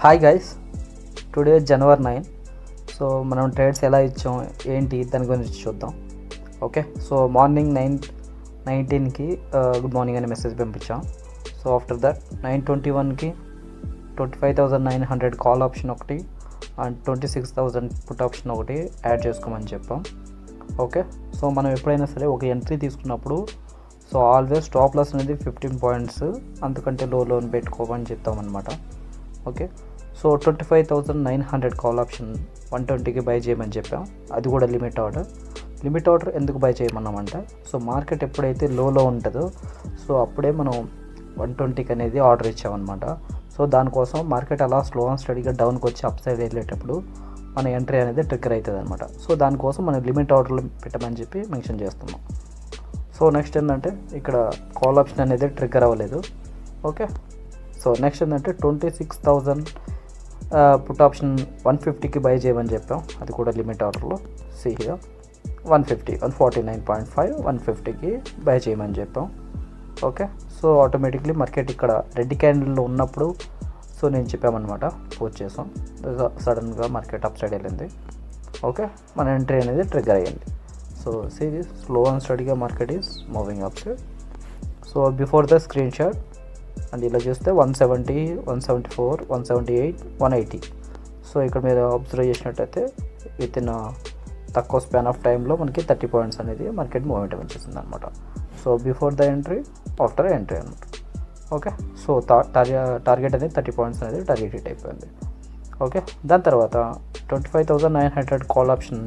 Hi guys, today January 9. So మనం trades ఎలా ఇచ్చాం ఏంటి దాని గురించి చూద్దాం. ఓకే, సో మార్నింగ్ 9:19కి గుడ్ మార్నింగ్ అనే మెసేజ్ పంపించాం. సో ఆఫ్టర్ దట్ 9:21కి 25,900 కాల్ ఆప్షన్ ఒకటి అండ్ 26,000 పుట్ ఆప్షన్ ఒకటి యాడ్ చేసుకోమని చెప్పాం. ఓకే, సో మనం ఎప్పుడైనా సరే ఒక ఎంట్రీ తీసుకున్నప్పుడు సో ఆల్వేస్ స్టాప్ లాస్ అనేది 15 పాయింట్స్ అంతకంటే లోన్ పెట్టుకోమని చెప్తామన్నమాట. ఓకే, సో 25,900 కాల్ ఆప్షన్ 120కి బై చేయమని చెప్పాం. అది కూడా లిమిట్ ఆర్డర్ ఎందుకు బై చేయమన్నామంటే, సో మార్కెట్ ఎప్పుడైతే లోలో ఉంటుందో సో అప్పుడే మనం 120కి అనేది ఆర్డర్ ఇచ్చామన్నమాట. సో దానికోసం మార్కెట్ అలా స్లో అండ్ స్టడీగా డౌన్కి వచ్చి అప్ సైడ్ వెళ్ళేటప్పుడు మన ఎంట్రీ అనేది ట్రిగ్గర్ అవుతుంది అనమాట. సో దానికోసం మనం లిమిట్ ఆర్డర్లు పెట్టమని చెప్పి మెన్షన్ చేస్తున్నాం. సో నెక్స్ట్ ఏంటంటే ఇక్కడ కాల్ ఆప్షన్ అనేది ట్రిగ్గర్ అవ్వలేదు. ఓకే, సో నెక్స్ట్ ఏంటంటే 26,000 పుట్ ఆప్షన్ 150కి బై చేయమని చెప్పాం. అది కూడా లిమిట్ ఆర్డర్లో సిహిగా 149.5 150కి బై చేయమని చెప్పాం. ఓకే, సో ఆటోమేటిక్లీ మార్కెట్ ఇక్కడ రెడ్ క్యాండిల్లో ఉన్నప్పుడు సో నేను చెప్పామన్నమాట, పోస్ట్ చేసాం. సడన్గా మార్కెట్ అప్ సైడ్ వెళ్ళింది. ఓకే, మన ఎంట్రీ అనేది ట్రిగ్గర్ అయ్యింది. So see this slow and స్టడీగా market is moving up side. So before the screenshot and ఇలా చూస్తే 170, 174, 178, 180. సో ఇక్కడ మీరు అబ్జర్వ్ చేసినట్టయితే విత్ ఇన్ తక్కువ స్పాన్ ఆఫ్ టైంలో మనకి 30 పాయింట్స్ అనేది మార్కెట్ మూవ్మెంట్ వచ్చేసింది అనమాట. So before the entry, after entry అనమాట. ఓకే, సో టార్గెట్ అనేది 30 పాయింట్స్ అనేది టార్గెట్ హిట్ అయిపోయింది. ఓకే, దాని తర్వాత 25,900 కాల్ ఆప్షన్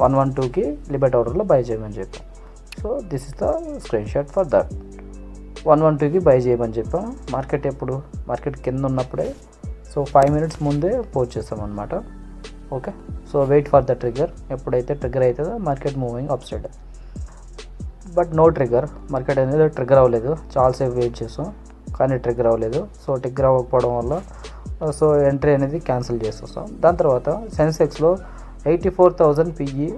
112కి లిమిట్ ఆర్డర్లో బై చేయమని చెప్పాం. So this is the screenshot for that. 112కి బై చేయమని చెప్పాం. మార్కెట్ కింద ఉన్నప్పుడే సో 5 minutes ముందే పోస్ట్ చేస్తామన్నమాట. Okay, so wait for the trigger. ఎప్పుడైతే ట్రిగ్గర్ అవుతుందో market moving up side. But no trigger, market అనేది ట్రిగ్గర్ అవ్వలేదు. చాలాసేపు వెయిట్ చేసాం కానీ ట్రిగ్గర్ అవ్వలేదు. సో ట్రిగ్గర్ అవ్వకపోవడం వల్ల సో ఎంట్రీ అనేది క్యాన్సిల్ చేసేస్తాం. దాని తర్వాత సెన్సెక్స్లో 84,000 పిఈ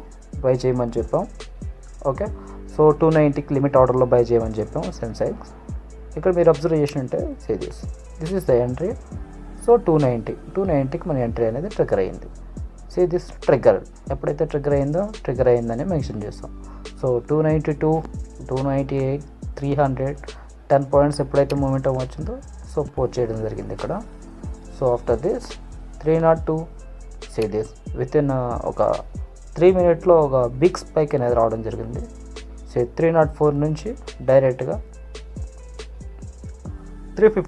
బై చేయమని చెప్పాం. ఓకే, సో 290కి లిమిట్ ఆర్డర్లో బై చేయమని చెప్పాం సెన్సెక్స్. ఇక్కడ మీరు అబ్జర్వ్ చేసినట్టే this is the entry. So 290కి మన ఎంట్రీ అనేది ట్రిగ్గర్ అయ్యింది. దిస్ ట్రిగ్గర్ ఎప్పుడైతే ట్రిగ్గర్ అయిందని మెన్షన్ చేస్తాం. సో 292, 298, 300 10 పాయింట్స్ ఎప్పుడైతే మూమెంటం వచ్చిందో సో పోస్ట్ చేయడం జరిగింది ఇక్కడ. So after this 302 this within ఒక 3 minutesలో ఒక బిగ్ స్పైక్ అనేది రావడం జరిగింది. 304 నుంచి డైరెక్ట్గా 350